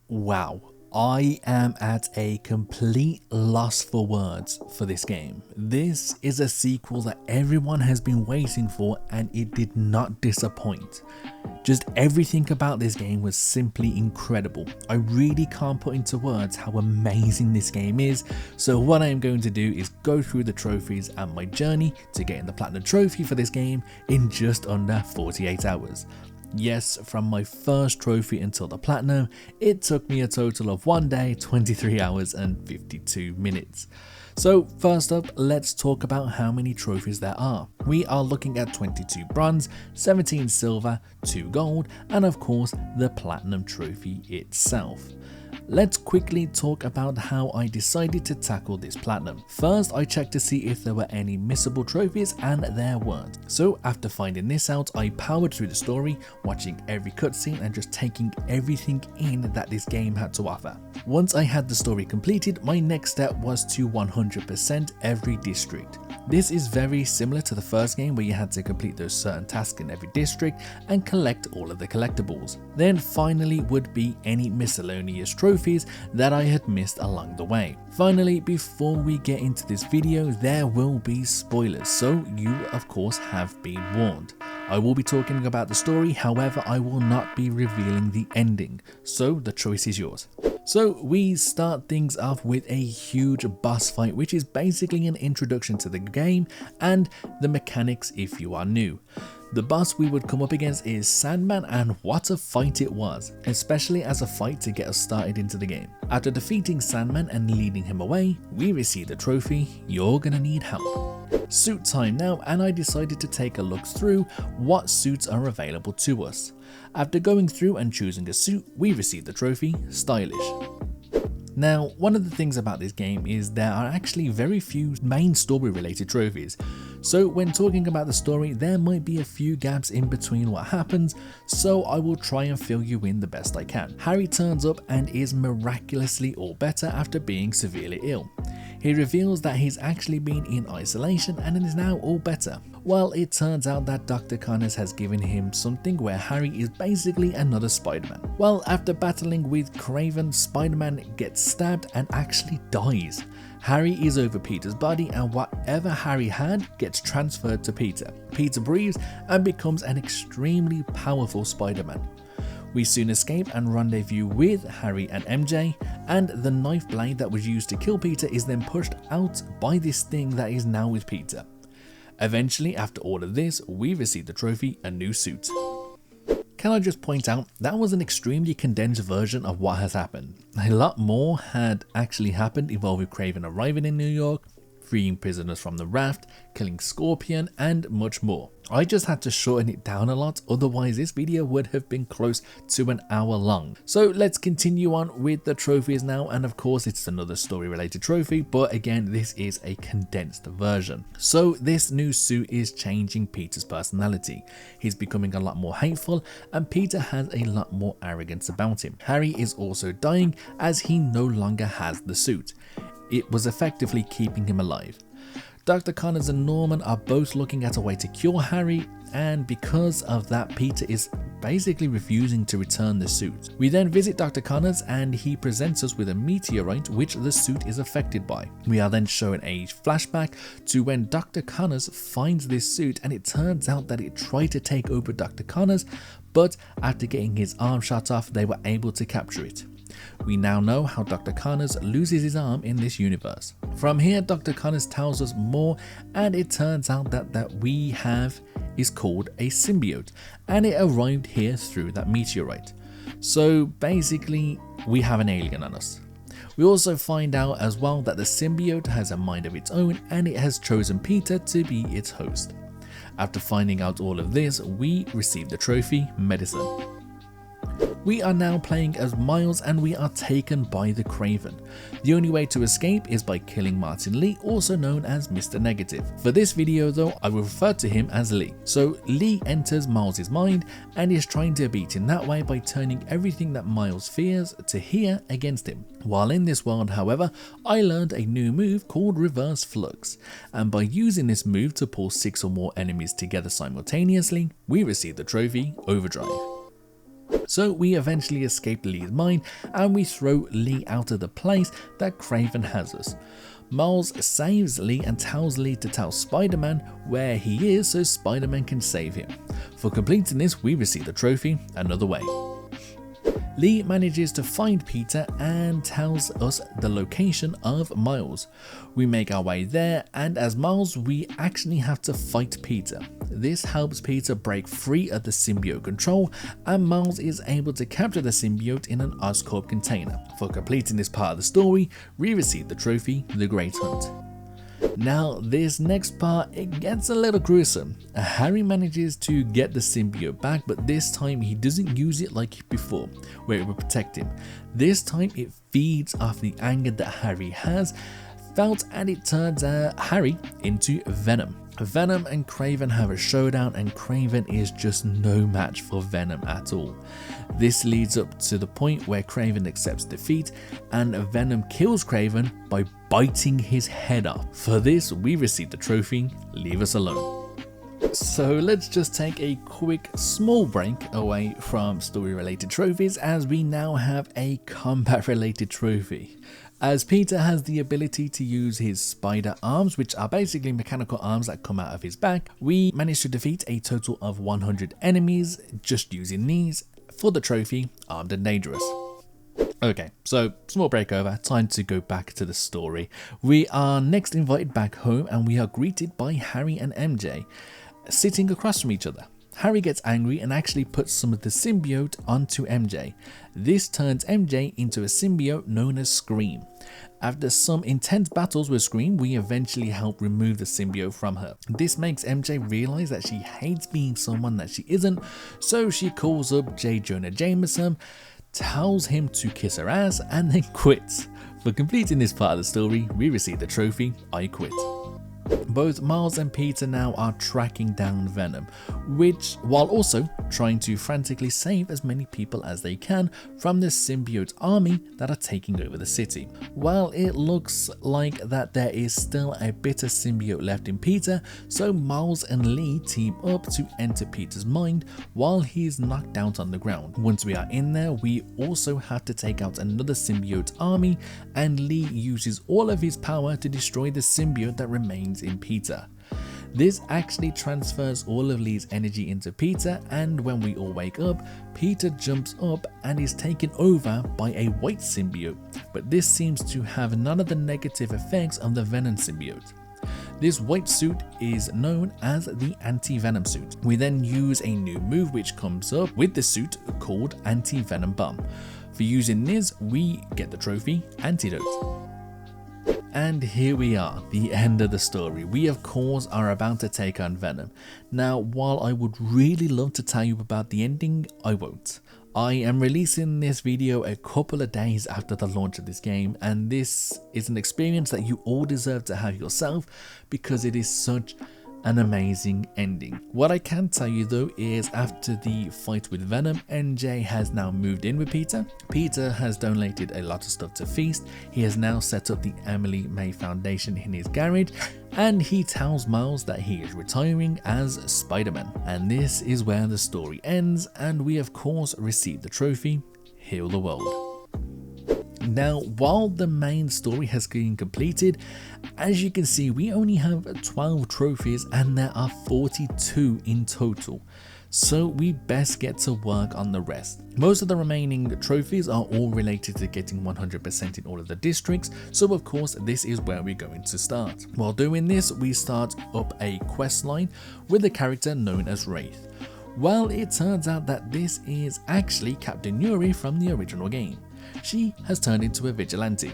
Wow, I am at a complete loss for words for this game. This is a sequel that everyone has been waiting for and it did not disappoint. Just everything about this game was simply incredible. I really can't put into words how amazing this game is, so what I am going to do is go through the trophies and my journey to getting the platinum trophy for this game in just under 48 hours. Yes, from my first trophy until the platinum, it took me a total of 1 day, 23 hours and 52 minutes. So first up, let's talk about how many trophies there are. We are looking at 22 bronze, 17 silver, 2 gold, and of course the platinum trophy itself. Let's quickly talk about how I decided to tackle this platinum. First, I checked to see if there were any missable trophies and there weren't. So after finding this out, I powered through the story, watching every cutscene and just taking everything in that this game had to offer. Once I had the story completed, my next step was to 100% every district. This is very similar to the first game where you had to complete those certain tasks in every district and collect all of the collectibles. Then finally would be any miscellaneous trophies that I had missed along the way. Finally, before we get into this video, there will be spoilers, so you of course have been warned. I will be talking about the story, however I will not be revealing the ending, so the choice is yours. So we start things off with a huge boss fight, which is basically an introduction to the game and the mechanics if you are new. The boss we would come up against is Sandman, and what a fight it was, especially as a fight to get us started into the game. After defeating Sandman and leading him away, we receive the trophy, You're Gonna Need Help. Suit time now, and I decided to take a look through what suits are available to us. After going through and choosing a suit, we receive the trophy, Stylish. Now, one of the things about this game is there are actually very few main story related trophies. So when talking about the story, there might be a few gaps in between what happens, so I will try and fill you in the best I can. Harry turns up and is miraculously all better after being severely ill. He reveals that he's actually been in isolation and is now all better. Well, it turns out that Dr. Connors has given him something where Harry is basically another Spider-Man. Well, after battling with Craven, Spider-Man gets stabbed and actually dies. Harry is over Peter's body and whatever Harry had gets transferred to Peter. Peter breathes and becomes an extremely powerful Spider-Man. We soon escape and rendezvous with Harry and MJ, and the knife blade that was used to kill Peter is then pushed out by this thing that is now with Peter. Eventually, after all of this, we receive the trophy, a new suit. Can I just point out, that was an extremely condensed version of what has happened. A lot more had actually happened involving Craven arriving in New York, freeing prisoners from the raft, killing Scorpion, and much more. I just had to shorten it down a lot, otherwise this video would have been close to an hour long. So let's continue on with the trophies now, and of course it's another story related trophy, but again this is a condensed version. So this new suit is changing Peter's personality. He's becoming a lot more hateful and Peter has a lot more arrogance about him. Harry is also dying as he no longer has the suit. It was effectively keeping him alive. Dr. Connors and Norman are both looking at a way to cure Harry, and because of that Peter is basically refusing to return the suit. We then visit Dr. Connors and he presents us with a meteorite which the suit is affected by. We are then shown a flashback to when Dr. Connors finds this suit, and it turns out that it tried to take over Dr. Connors, but after getting his arm shot off they were able to capture it. We now know how Dr. Connors loses his arm in this universe. From here, Dr. Connors tells us more, and it turns out that we have is called a symbiote, and it arrived here through that meteorite. So basically, we have an alien on us. We also find out as well that the symbiote has a mind of its own, and it has chosen Peter to be its host. After finding out all of this, we receive the trophy, Medicine. We are now playing as Miles and we are taken by the Craven. The only way to escape is by killing Martin Lee, also known as Mr. Negative. For this video though, I will refer to him as Lee. So Lee enters Miles' mind and is trying to beat him that way by turning everything that Miles fears to hear against him. While in this world, however, I learned a new move called Reverse Flux, and by using this move to pull 6 or more enemies together simultaneously, we receive the trophy, Overdrive. So we eventually escape Lee's mind and we throw Lee out of the place that Kraven has us. Miles saves Lee and tells Lee to tell Spider-Man where he is so Spider-Man can save him. For completing this, we receive the trophy another way. Lee manages to find Peter and tells us the location of Miles. We make our way there, and as Miles we actually have to fight Peter. This helps Peter break free of the symbiote control, and Miles is able to capture the symbiote in an Oscorp container. For completing this part of the story, we receive the trophy, The Great Hunt. Now this next part, it gets a little gruesome. Harry manages to get the symbiote back, but this time he doesn't use it like before, where it would protect him. This time it feeds off the anger that Harry has felt, and it turns Harry into Venom. Venom and Kraven have a showdown, and Kraven is just no match for Venom at all. This leads up to the point where Kraven accepts defeat and Venom kills Kraven by biting his head off. For this, we receive the trophy, Leave Us Alone. So let's just take a quick small break away from story related trophies, as we now have a combat related trophy. As Peter has the ability to use his spider arms, which are basically mechanical arms that come out of his back, we managed to defeat a total of 100 enemies just using these for the trophy, Armed and Dangerous. Okay, so small break over, time to go back to the story. We are next invited back home and we are greeted by Harry and MJ sitting across from each other. Harry gets angry and actually puts some of the symbiote onto MJ. This turns MJ into a symbiote known as Scream. After some intense battles with Scream, we eventually help remove the symbiote from her. This makes MJ realize that she hates being someone that she isn't, so she calls up J. Jonah Jameson, tells him to kiss her ass, and then quits. For completing this part of the story, we receive the trophy, I Quit. Both Miles and Peter now are tracking down Venom, which while also trying to frantically save as many people as they can from the symbiote army that are taking over the city. While it looks like that there is still a bit of symbiote left in Peter, so Miles and Lee team up to enter Peter's mind while he is knocked out on the ground. Once we are in there, we also have to take out another symbiote army, and Lee uses all of his power to destroy the symbiote that remains in Peter. This actually transfers all of Lee's energy into Peter, and when we all wake up, Peter jumps up and is taken over by a white symbiote, but this seems to have none of the negative effects of the Venom symbiote. This white suit is known as the anti-venom suit. We then use a new move which comes up with the suit called Anti-Venom Bomb. For using this, we get the trophy Antidote. And here we are, the end of the story. We of course are about to take on Venom. Now, while I would really love to tell you about the ending, I won't. I am releasing this video a couple of days after the launch of this game, and this is an experience that you all deserve to have yourself because it is such an amazing ending. What I can tell you though is after the fight with Venom, NJ has now moved in with Peter. Peter has donated a lot of stuff to Feast. He has now set up the Emily May Foundation in his garage, and he tells Miles that he is retiring as Spider-Man. And this is where the story ends, and we of course receive the trophy, Heal the World. Now, while the main story has been completed, as you can see, we only have 12 trophies and there are 42 in total. So we best get to work on the rest. Most of the remaining trophies are all related to getting 100% in all of the districts, so of course this is where we're going to start. While doing this, we start up a quest line with a character known as Wraith. Well, it turns out that this is actually Captain Yuri from the original game. She has turned into a vigilante.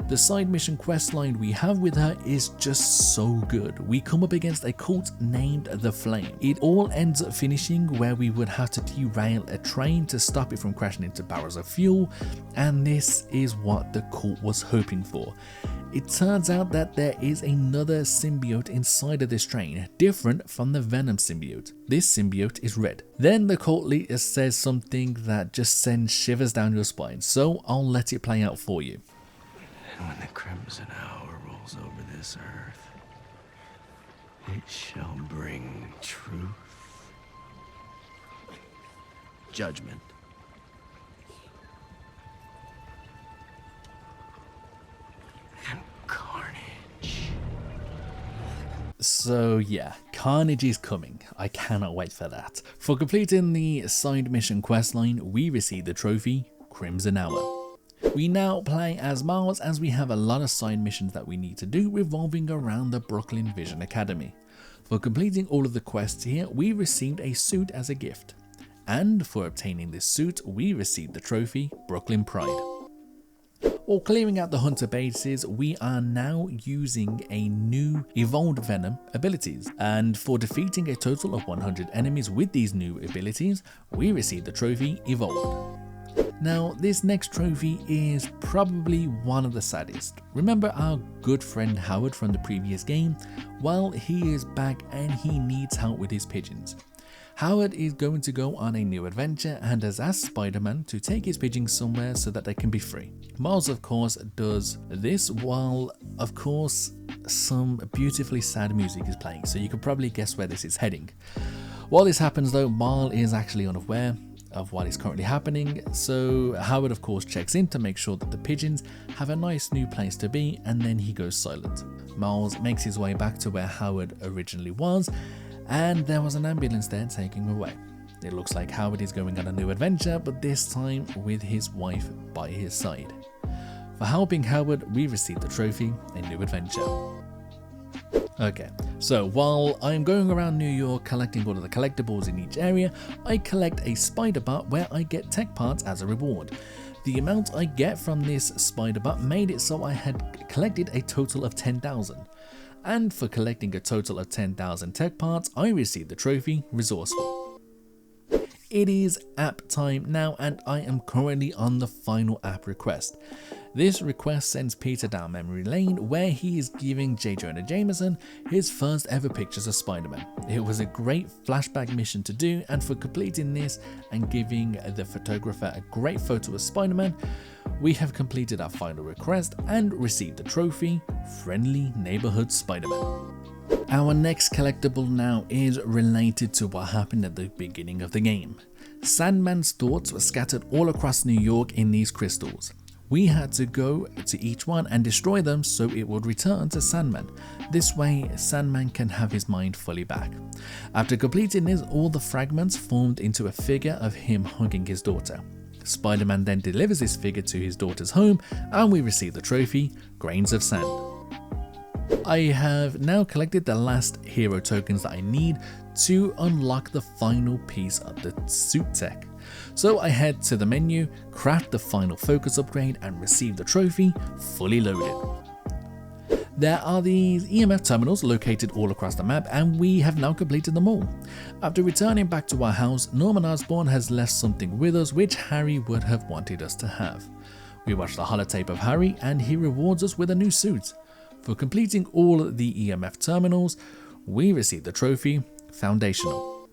The side mission questline we have with her is just so good. We come up against a cult named The Flame. It all ends up finishing where we would have to derail a train to stop it from crashing into barrels of fuel, and this is what the cult was hoping for. It turns out that there is another symbiote inside of this train, different from the Venom symbiote. This symbiote is red. Then the cult leader says something that just sends shivers down your spine, so I'll let it play out for you. And when the crimson hour rolls over this earth, it shall bring truth, judgment, So yeah, carnage is coming. I cannot wait for that. For completing the side mission questline, we receive the trophy Crimson Hour. We now play as Miles as we have a lot of side missions that we need to do revolving around the Brooklyn Vision Academy. For completing all of the quests here, we received a suit as a gift. And for obtaining this suit, we received the trophy Brooklyn Pride. While clearing out the hunter bases, we are now using a new evolved venom abilities, and for defeating a total of 100 enemies with these new abilities, we received the trophy Evolved. Now this next trophy is probably one of the saddest. Remember our good friend Howard from the previous game? Well, he is back and he needs help with his pigeons. Howard is going to go on a new adventure and has asked Spider-Man to take his pigeons somewhere so that they can be free. Miles of course does this while of course some beautifully sad music is playing, so you can probably guess where this is heading. While this happens though, Miles is actually unaware of what is currently happening, so Howard of course checks in to make sure that the pigeons have a nice new place to be, and then he goes silent. Miles makes his way back to where Howard originally was, and there was an ambulance there taking him away. It looks like Howard is going on a new adventure, but this time with his wife by his side. For helping Howard, we received the trophy, A New Adventure. Okay, so while I'm going around New York collecting all of the collectibles in each area, I collect a spider bot where I get tech parts as a reward. The amount I get from this spider bot made it so I had collected a total of 10,000. And for collecting a total of 10,000 tech parts, I received the trophy Resourceful. It is app time now and I am currently on the final app request. This request sends Peter down memory lane where he is giving J. Jonah Jameson his first ever pictures of Spider-Man. It was a great flashback mission to do, and for completing this and giving the photographer a great photo of Spider-Man, we have completed our final request and received the trophy Friendly Neighborhood Spider-Man. Our next collectible now is related to what happened at the beginning of the game. Sandman's thoughts were scattered all across New York in these crystals. We had to go to each one and destroy them so it would return to Sandman. This way, Sandman can have his mind fully back. After completing this, all the fragments formed into a figure of him hugging his daughter. Spider-Man then delivers this figure to his daughter's home and we receive the trophy, Grains of Sand. I have now collected the last hero tokens that I need to unlock the final piece of the suit tech. So I head to the menu, craft the final focus upgrade and receive the trophy fully loaded. There are these EMF terminals located all across the map and we have now completed them all. After returning back to our house, Norman Osborn has left something with us which Harry would have wanted us to have. We watch the holotape of Harry and he rewards us with a new suit. For completing all the EMF terminals, we receive the trophy Foundational.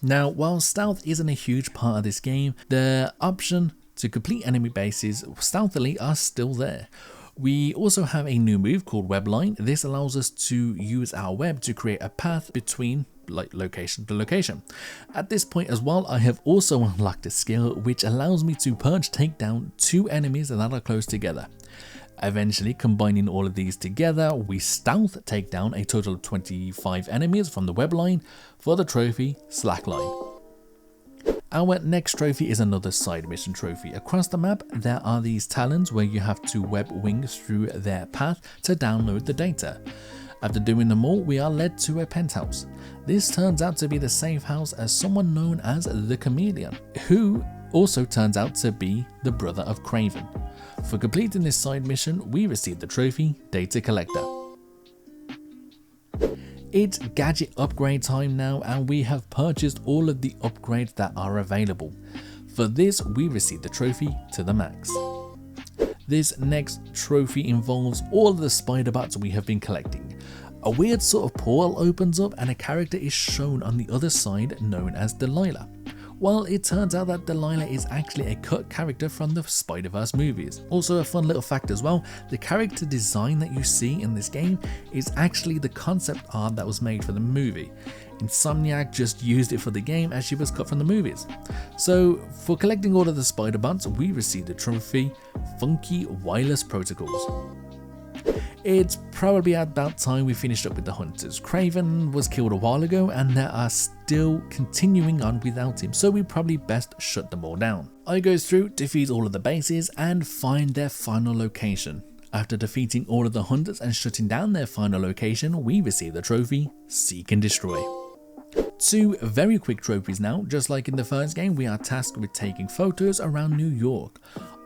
Now, while stealth isn't a huge part of this game, the option to complete enemy bases stealthily are still there. We also have a new move called Webline. This allows us to use our web to create a path between location to location. At this point as well, I have also unlocked a skill which allows me to perch take down 2 enemies that are close together. Eventually, combining all of these together, we stealth take down a total of 25 enemies from the web line for the trophy Slackline. Our next trophy is another side mission trophy. Across the map, there are these talons where you have to web wings through their path to download the data. After doing them all, we are led to a penthouse. This turns out to be the safe house as someone known as the Chameleon, who also turns out to be the brother of Craven. For completing this side mission, we received the trophy Data Collector. It's gadget upgrade time now and we have purchased all of the upgrades that are available. For this, we received the trophy to the max. This next trophy involves all of the spider bots we have been collecting. A weird sort of portal opens up and a character is shown on the other side known as Delilah. Well, it turns out that Delilah is actually a cut character from the Spider-Verse movies. Also a fun little fact as well, the character design that you see in this game is actually the concept art that was made for the movie. Insomniac just used it for the game as she was cut from the movies. So for collecting all of the Spider-Bots, we received the trophy Funky Wireless Protocols. It's probably about time we finished up with the hunters. Craven was killed a while ago and they are still continuing on without him, so we probably best shut them all down. I go through, defeat all of the bases and find their final location. After defeating all of the hunters and shutting down their final location, we receive the trophy, Seek and Destroy. 2 very quick trophies now. Just like in the first game, we are tasked with taking photos around New York.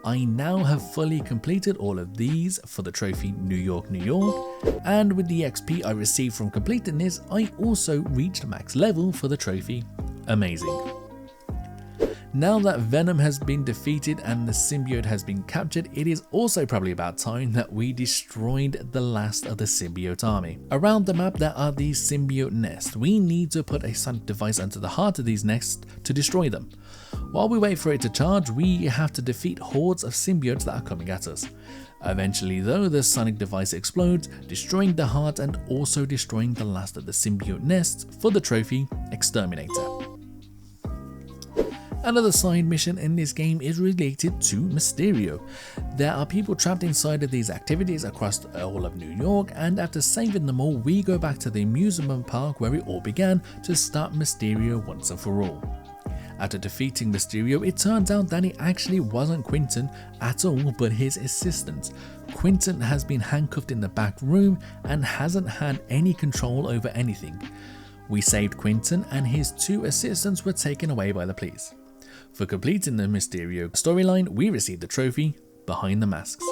I now have fully completed all of these for the trophy New York, New York, and with the XP I received from completing this, I also reached max level for the trophy Amazing. Now that Venom has been defeated and the symbiote has been captured, it is also probably about time that we destroyed the last of the symbiote army. Around the map there are these symbiote nests. We need to put a sonic device onto the heart of these nests to destroy them. While we wait for it to charge, we have to defeat hordes of symbiotes that are coming at us. Eventually though, the sonic device explodes, destroying the heart and also destroying the last of the symbiote nests for the trophy Exterminator. Another side mission in this game is related to Mysterio. There are people trapped inside of these activities across all of New York, and after saving them all, we go back to the amusement park where it all began to stop Mysterio once and for all. After defeating Mysterio, it turns out that it actually wasn't Quentin at all but his assistant. Quentin has been handcuffed in the back room and hasn't had any control over anything. We saved Quentin and his 2 assistants were taken away by the police. For completing the Mysterio storyline, we received the trophy Behind the Masks.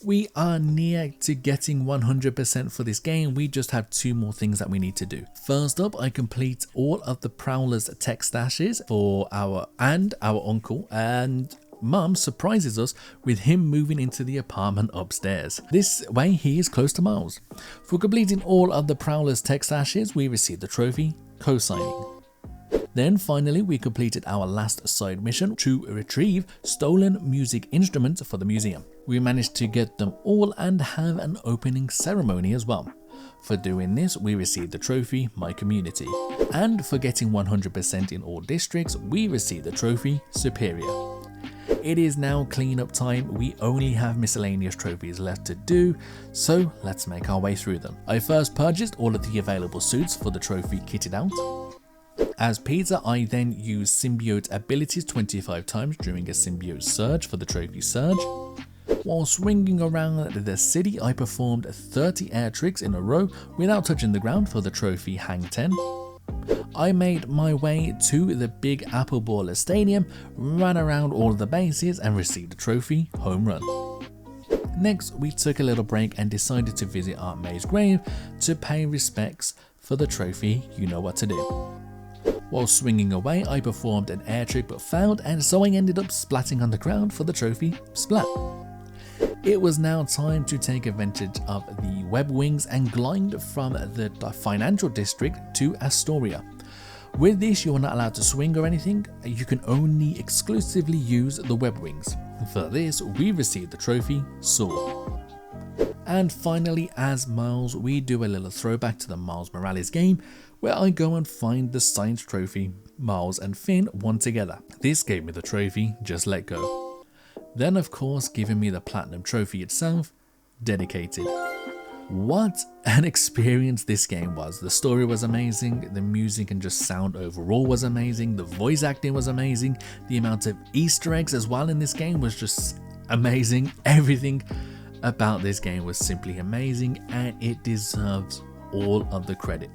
We are near to getting 100% for this game. We just have 2 more things that we need to do. First up, I complete all of the Prowler's tech stashes for our uncle, and Mum surprises us with him moving into the apartment upstairs. This way he is close to Miles. For completing all of the Prowler's tech stashes, we received the trophy Co-signing. Then finally we completed our last side mission to retrieve stolen music instruments for the museum. We managed to get them all and have an opening ceremony as well. For doing this, we received the trophy My Community. And for getting 100% in all districts, we received the trophy Superior. It is now cleanup time. We only have miscellaneous trophies left to do, so let's make our way through them. I first purchased all of the available suits for the trophy kitted out. As Peter, I then used symbiote abilities 25 times during a symbiote surge for the trophy Surge. While swinging around the city, I performed 30 air tricks in a row without touching the ground for the trophy Hang 10. I made my way to the Big Apple Baller Stadium, ran around all the bases and received the trophy Home Run. Next, we took a little break and decided to visit Aunt May's grave to pay respects for the trophy You Know What to Do. While swinging away, I performed an air trick but failed, and so I ended up splatting on the ground for the trophy Splat. It was now time to take advantage of the web wings and glide from the financial district to Astoria. With this, you are not allowed to swing or anything, you can only exclusively use the web wings. For this, we received the trophy Soar. And finally, as Miles, we do a little throwback to the Miles Morales game, where I go and find the science trophy Miles and Finn won together. This gave me the trophy Just Let Go. Then of course giving me the platinum trophy itself, Dedicated. What an experience this game was. The story was amazing, the music and just sound overall was amazing, the voice acting was amazing, the amount of Easter eggs as well in this game was just amazing. Everything about this game was simply amazing and it deserves all of the credit.